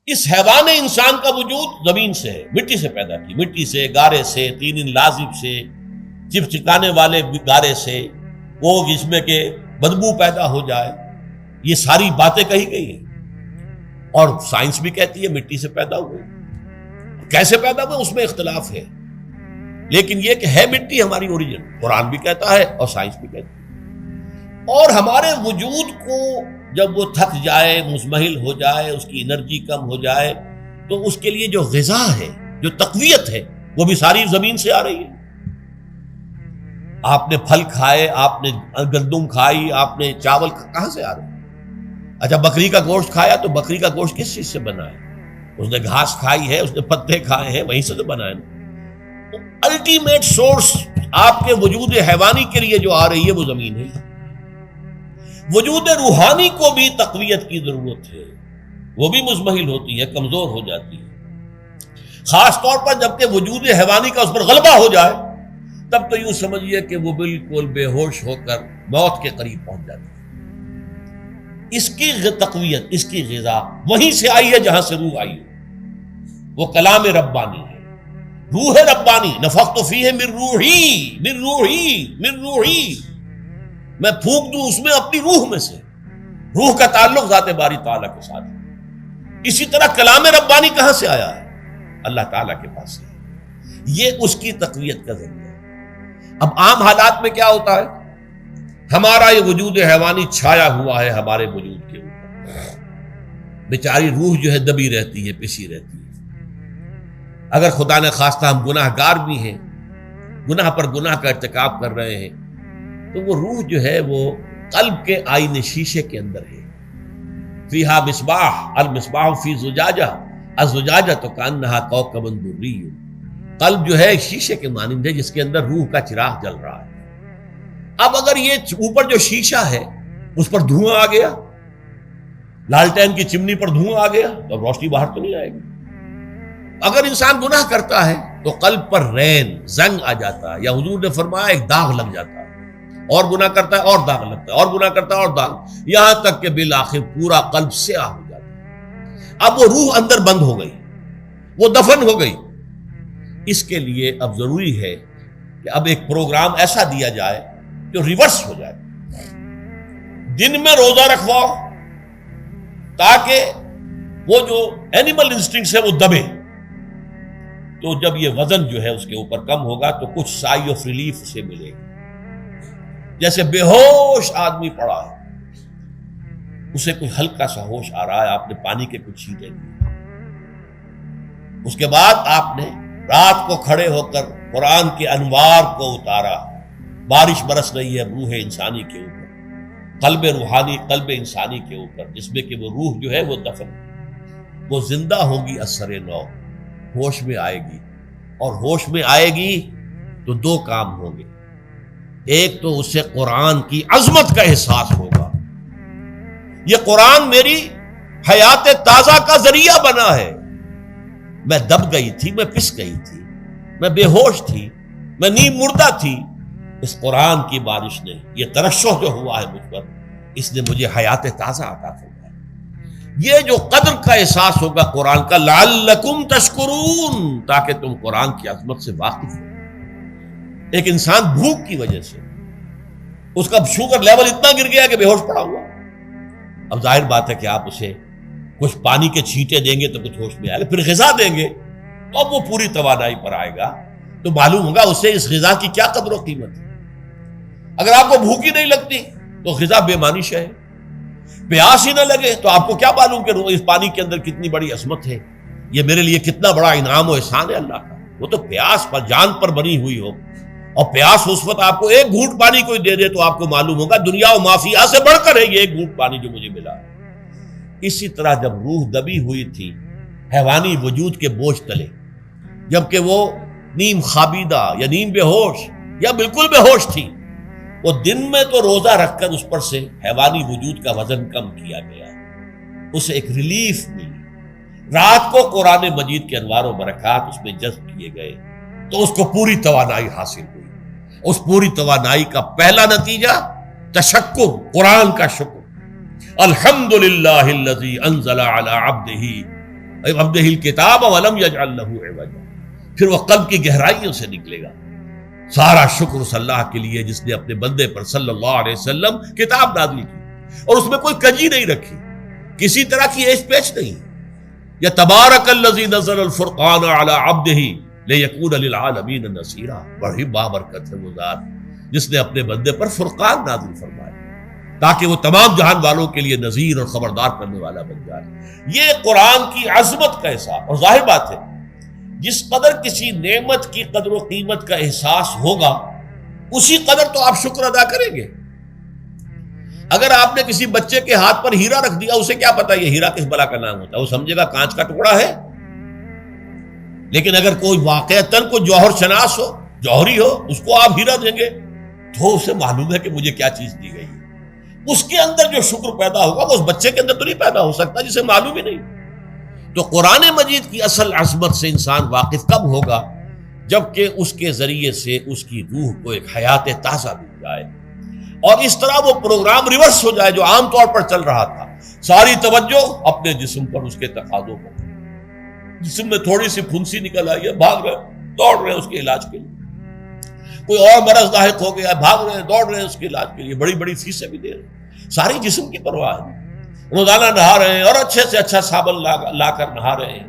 اس حیوان انسان کا وجود زمین سے ہے، مٹی سے پیدا کی، مٹی سے، گارے سے، تین لازب سے، چپچکانے والے گارے سے، وہ جس میں کہ بدبو پیدا ہو جائے، یہ ساری باتیں کہی گئی ہیں۔ اور سائنس بھی کہتی ہے مٹی سے پیدا ہوئے، کیسے پیدا ہوئے اس میں اختلاف ہے، لیکن یہ کہ ہے مٹی ہماری اوریجن، قرآن بھی کہتا ہے اور سائنس بھی کہتی ہے۔ اور ہمارے وجود کو جب وہ تھک جائے، مزمحل ہو جائے، اس کی انرجی کم ہو جائے، تو اس کے لیے جو غذا ہے، جو تقویت ہے، وہ بھی ساری زمین سے آ رہی ہے۔ آپ نے پھل کھائے، آپ نے گندم کھائی، آپ نے چاول کہاں سے آ رہے؟ اچھا بکری کا گوشت کھایا تو بکری کا گوشت کس چیز سے بنا ہے؟ اس نے گھاس کھائی ہے، اس نے پتے کھائے ہیں، وہیں سے تو بنا ہے۔ الٹیمیٹ سورس آپ کے وجود حیوانی کے لیے جو آ رہی ہے وہ زمین ہے۔ وجود روحانی کو بھی تقویت کی ضرورت ہے، وہ بھی مزمحل ہوتی ہے، کمزور ہو جاتی ہے، خاص طور پر جبکہ وجود حیوانی کا اس پر غلبہ ہو جائے، تب تو یوں سمجھیے کہ وہ بالکل بے ہوش ہو کر موت کے قریب پہنچ جاتی ہے۔ اس کی تقویت، اس کی غذا وہیں سے آئی ہے جہاں سے روح آئی ہے، وہ کلام ربانی ہے، روح ربانی، نفخت فیہ من روحی من روحی من روحی، میں پھونک دوں اس میں اپنی روح میں سے۔ روح کا تعلق ذات باری تعالیٰ کے ساتھ ہے۔ اسی طرح کلام ربانی کہاں سے آیا ہے؟ اللہ تعالیٰ کے پاس سے، یہ اس کی تقویت کا ذریعہ ہے۔ اب عام حالات میں کیا ہوتا ہے؟ ہمارا یہ وجود حیوانی چھایا ہوا ہے ہمارے وجود کے اوپر، بیچاری روح جو ہے دبی رہتی ہے، پسی رہتی ہے۔ اگر خدا نے خواستہ ہم گناہ گار بھی ہیں، گناہ پر گناہ کا ارتکاب کر رہے ہیں، تو وہ روح جو ہے وہ قلب کے آئینے شیشے کے اندر ہے۔ فیہا مصباح، المصباح فی زجاجہ، الزجاجہ کأنہا کوکب دری، قلب جو ہے شیشے کے مانند ہے جس کے اندر روح کا چراغ جل رہا ہے۔ اب اگر یہ اوپر جو شیشہ ہے اس پر دھواں آ گیا، لالٹین کی چمنی پر دھواں آ گیا، تو اب روشنی باہر تو نہیں آئے گی۔ اگر انسان گناہ کرتا ہے تو قلب پر رین، زنگ آ جاتا ہے، یا حضور نے فرمایا ایک داغ لگ جاتا ہے، اور گناہ کرتا ہے اور داغ لگتا ہے، اور گناہ کرتا ہے اور داغ، یہاں تک کہ بالآخر پورا قلب سیاہ ہو جاتا ہے۔ اب وہ روح اندر بند ہو گئی، وہ دفن ہو گئی۔ اس کے لیے اب ضروری ہے کہ اب ایک پروگرام ایسا دیا جائے جو ریورس ہو جائے۔ دن میں روزہ رکھواؤ تاکہ وہ جو اینیمل انسٹنکٹس ہے وہ دبے، تو جب یہ وزن جو ہے اس کے اوپر کم ہوگا تو کچھ سائی آف ریلیف سے ملے گا۔ جیسے بے ہوش آدمی پڑا ہے، اسے کوئی ہلکا سا ہوش آ رہا ہے، آپ نے پانی کے کچھ چھینٹے لیے، اس کے بعد آپ نے رات کو کھڑے ہو کر قرآن کے انوار کو اتارا، بارش برس رہی ہے روح انسانی کے اوپر، قلب روحانی، قلب انسانی کے اوپر، جس میں کہ وہ روح جو ہے وہ دفن، وہ زندہ ہوگی اثر نو، ہوش میں آئے گی۔ اور ہوش میں آئے گی تو دو کام ہوں گے، ایک تو اسے قرآن کی عظمت کا احساس ہوگا، یہ قرآن میری حیات تازہ کا ذریعہ بنا ہے، میں دب گئی تھی، میں پس گئی تھی، میں بے ہوش تھی، میں نیم مردہ تھی، اس قرآن کی بارش نے، یہ ترشح جو ہوا ہے مجھ پر، اس نے مجھے حیات تازہ عطا فرمائی۔ یہ جو قدر کا احساس ہوگا قرآن کا، لعلکم تشکرون، تاکہ تم قرآن کی عظمت سے واقف ہو۔ ایک انسان بھوک کی وجہ سے اس کا شوگر لیول اتنا گر گیا کہ بے ہوش پڑا ہوا، اب ظاہر بات ہے کہ آپ اسے کچھ پانی کے چھینٹے دیں گے تو کچھ ہوش میں آئے گا، پھر غذا دیں گے تو اب وہ پوری توانائی پر آئے گا، تو معلوم ہوگا اسے اس غذا کی کیا قدر و قیمت ہے۔ اگر آپ کو بھوک ہی نہیں لگتی تو غذا بے معنی شے ہے، پیاس ہی نہ لگے تو آپ کو کیا معلوم کہ اس پانی کے اندر کتنی بڑی عظمت ہے، یہ میرے لیے کتنا بڑا انعام و احسان ہے اللہ کا۔ وہ تو پیاس پر، جان پر بنی ہوئی ہو، اور پیاس اس وقت آپ کو ایک گھونٹ پانی کوئی دے دے تو آپ کو معلوم ہوگا دنیا و مافیہ سے بڑھ کر ہے یہ ایک گھونٹ پانی جو مجھے ملا۔ اسی طرح جب روح دبی ہوئی تھی حیوانی وجود کے بوجھ تلے، جبکہ وہ نیم خوابیدہ یا نیم بے ہوش یا بالکل بے ہوش تھی، وہ دن میں تو روزہ رکھ کر اس پر سے حیوانی وجود کا وزن کم کیا گیا، اسے ایک ریلیف ملی۔ رات کو قرآن مجید کے انوار و برکات اس میں جذب کیے گئے تو اس کو پوری توانائی حاصل ہوئی۔ اس پوری توانائی کا پہلا نتیجہ تشکر، قرآن کا شکر، الحمدللہ الذی انزل علی عبدہ عبدہ الکتاب ولم یجعل لہ عوجا، پھر وہ قلب کی گہرائیوں سے نکلے گا۔ سارا شکر اس اللہ کے لیے جس نے اپنے بندے پر صلی اللہ علیہ وسلم کتاب نازل کی اور اس میں کوئی کجی نہیں رکھی، کسی طرح کی ایش پیچ نہیں۔ یا تبارک الذی نزل الفرقان علی عبدہ لیکون للعالمین نذیرا، بڑی بابرکت ہے وہ ذات جس نے اپنے بندے پر فرقان نازل فرمایا تاکہ وہ تمام جہان والوں کے لیے نذیر اور خبردار کرنے والا بن جائے۔ یہ قرآن کی عظمت کا احساس، اور ظاہر بات ہے جس قدر کسی نعمت کی قدر و قیمت کا احساس ہوگا اسی قدر تو آپ شکر ادا کریں گے۔ اگر آپ نے کسی بچے کے ہاتھ پر ہیرا رکھ دیا، اسے کیا پتا یہ ہیرا کس بلا کا نام ہوتا ہے، وہ سمجھے گا کانچ کا ٹکڑا ہے۔ لیکن اگر کوئی واقعتاً کوئی جوہر شناس ہو، جوہری ہو، اس کو آپ ہیرا دیں گے تو اسے معلوم ہے کہ مجھے کیا چیز دی گئی ہے۔ اس کے اندر جو شکر پیدا ہوگا وہ اس بچے کے اندر تو نہیں پیدا ہو سکتا جسے معلوم ہی نہیں۔ تو قرآن مجید کی اصل عظمت سے انسان واقف کب ہوگا؟ جبکہ اس کے ذریعے سے اس کی روح کو ایک حیات تازہ مل جائے اور اس طرح وہ پروگرام ریورس ہو جائے جو عام طور پر چل رہا تھا، ساری توجہ اپنے جسم پر، اس کے تقاضوں پر۔ جسم میں تھوڑی سی پھنسی نکل آئی ہے، بھاگ رہے، دوڑ رہے اس کے علاج کے لیے۔ کوئی اور مرض لاحق ہو گیا، بھاگ رہے، دوڑ رہے اس کے علاج کے لیے، بڑی بڑی فیسیں بھی دے رہے، ساری جسم کی پرواہ ہے۔ روزانہ نہا رہے ہیں اور اچھے سے اچھا صابن لا کر نہا رہے ہیں،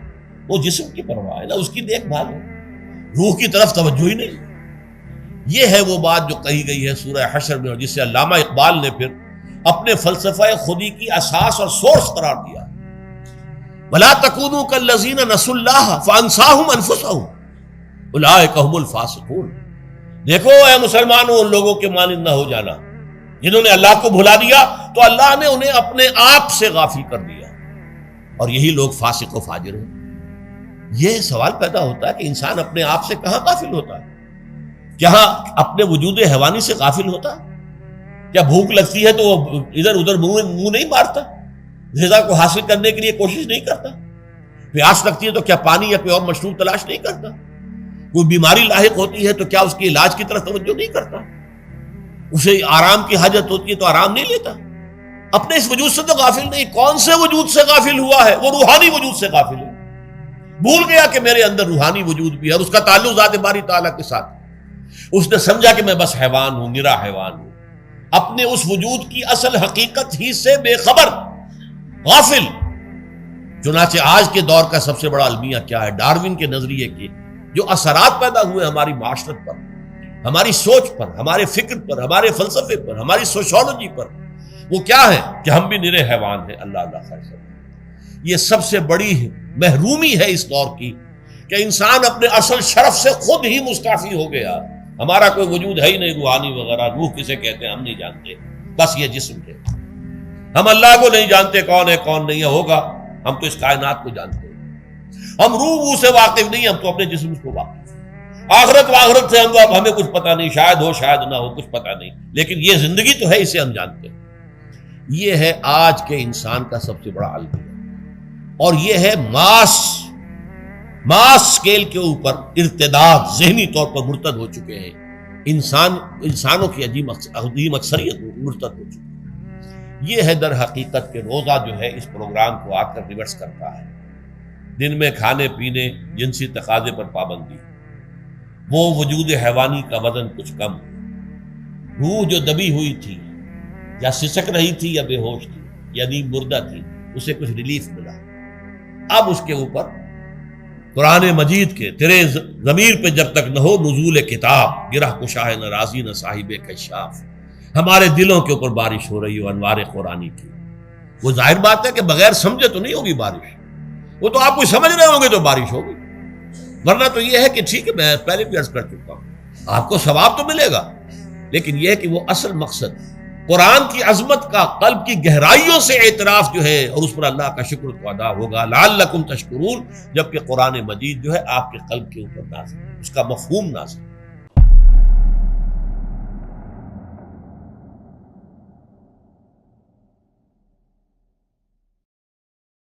وہ جسم کی پرواہ ہے نا، اس کی دیکھ بھال ہے، روح کی طرف توجہ ہی نہیں۔ یہ ہے وہ بات جو کہی گئی ہے سورہ حشر میں، اور جس سے علامہ اقبال نے پھر اپنے فلسفہ خودی کی اساس اور سورس قرار دیا۔ وَلَا تَكُونُوا كَالَّذِينَ نَسُوا اللَّهَ فَأَنسَاهُمْ أَنفُسَهُمْ أُولَٰئِكَ هُمُ الْفَاسِقُونَ۔ دیکھو اے مسلمانوں، ان لوگوں کے مانند نہ ہو جانا جنہوں نے اللہ کو بھلا دیا تو اللہ نے انہیں اپنے آپ سے غافل کر دیا، اور یہی لوگ فاسق و فاجر ہیں۔ یہ سوال پیدا ہوتا ہے کہ انسان اپنے آپ سے کہاں غافل ہوتا ہے؟ کیا اپنے وجود حیوانی سے غافل ہوتا ہے؟ کیا بھوک لگتی ہے تو وہ ادھر ادھر منہ نہیں مارتا، غذا کو حاصل کرنے کے لیے کوشش نہیں کرتا؟ پیاس لگتی ہے تو کیا پانی یا کوئی اور مشروب تلاش نہیں کرتا؟ کوئی بیماری لاحق ہوتی ہے تو کیا اس کے علاج کی طرف توجہ نہیں کرتا؟ اسے آرام کی حاجت ہوتی ہے تو آرام نہیں لیتا؟ اپنے اس وجود سے تو غافل نہیں۔ کون سے وجود سے غافل ہوا ہے؟ وہ روحانی وجود سے غافل ہے۔ بھول گیا کہ میرے اندر روحانی وجود بھی ہے اور اس کا تعلق ذات باری تعالیٰ کے ساتھ۔ اس نے سمجھا کہ میں بس حیوان ہوں، نرا حیوان ہوں، اپنے اس وجود کی اصل حقیقت ہی سے بے خبر، غافل۔ چنانچہ آج کے دور کا سب سے بڑا المیہ کیا ہے؟ ڈاروین کے نظریے کے جو اثرات پیدا ہوئے ہماری معاشرت پر، ہماری سوچ پر، ہمارے فکر پر، ہمارے فلسفے پر، ہماری سوشولوجی پر، وہ کیا ہے کہ ہم بھی نرے حیوان ہیں۔ اللہ اللہ خیر کرے۔ یہ سب سے بڑی محرومی ہے اس دور کی کہ انسان اپنے اصل شرف سے خود ہی مستعفی ہو گیا۔ ہمارا کوئی وجود ہے ہی نہیں روحانی وغیرہ، روح کسے کہتے ہیں ہم نہیں جانتے، بس یہ جسم ہے۔ ہم اللہ کو نہیں جانتے کون ہے کون نہیں ہے، ہوگا ہم تو اس کائنات کو جانتے ہیں۔ ہم روح سے واقف نہیں، ہم تو اپنے جسم کو واقف۔ آخرت واخرت سے ہمیں کچھ پتہ نہیں، شاید ہو شاید نہ ہو، کچھ پتہ نہیں، لیکن یہ زندگی تو ہے، اسے ہم جانتے ہیں۔ یہ ہے آج کے انسان کا سب سے بڑا المیہ، اور یہ ہے ماس سکیل کے اوپر ارتداد، ذہنی طور پر مرتد ہو چکے ہیں انسانوں کی عظیم اکثریت مرتد ہو چکی ہے۔ یہ ہے در حقیقت کہ روزہ جو ہے اس پروگرام کو آ کر ریورس کرتا ہے۔ دن میں کھانے پینے، جنسی تقاضے پر پابندی، وہ وجود حیوانی کا وزن کچھ کم، روح جو دبی ہوئی تھی یا سسک رہی تھی یا بے ہوش تھی یا نیند مردہ تھی، اسے کچھ ریلیف ملا۔ اب اس کے اوپر قرآن مجید کے تیرے ضمیر پہ جب تک نہ ہو نزول کتاب، گرہ کشاہ نہ رازی نہ صاحب کشاف، ہمارے دلوں کے اوپر بارش ہو رہی ہو انوار قرآنی کی۔ وہ ظاہر بات ہے کہ بغیر سمجھے تو نہیں ہوگی بارش، وہ تو آپ کوئی سمجھ رہے ہوں گے تو بارش ہوگی، ورنہ تو یہ ہے کہ ٹھیک ہے میں پہلے بھی عرض کر چکا ہوں، آپ کو ثواب تو ملے گا، لیکن یہ ہے کہ وہ اصل مقصد قرآن کی عظمت کا قلب کی گہرائیوں سے اعتراف جو ہے اور اس پر اللہ کا شکر تو ادا ہوگا، لعلکم تشکرون، جبکہ قرآن مجید جو ہے آپ کے قلب کے اوپر نازل، اس کا مفہوم نازل۔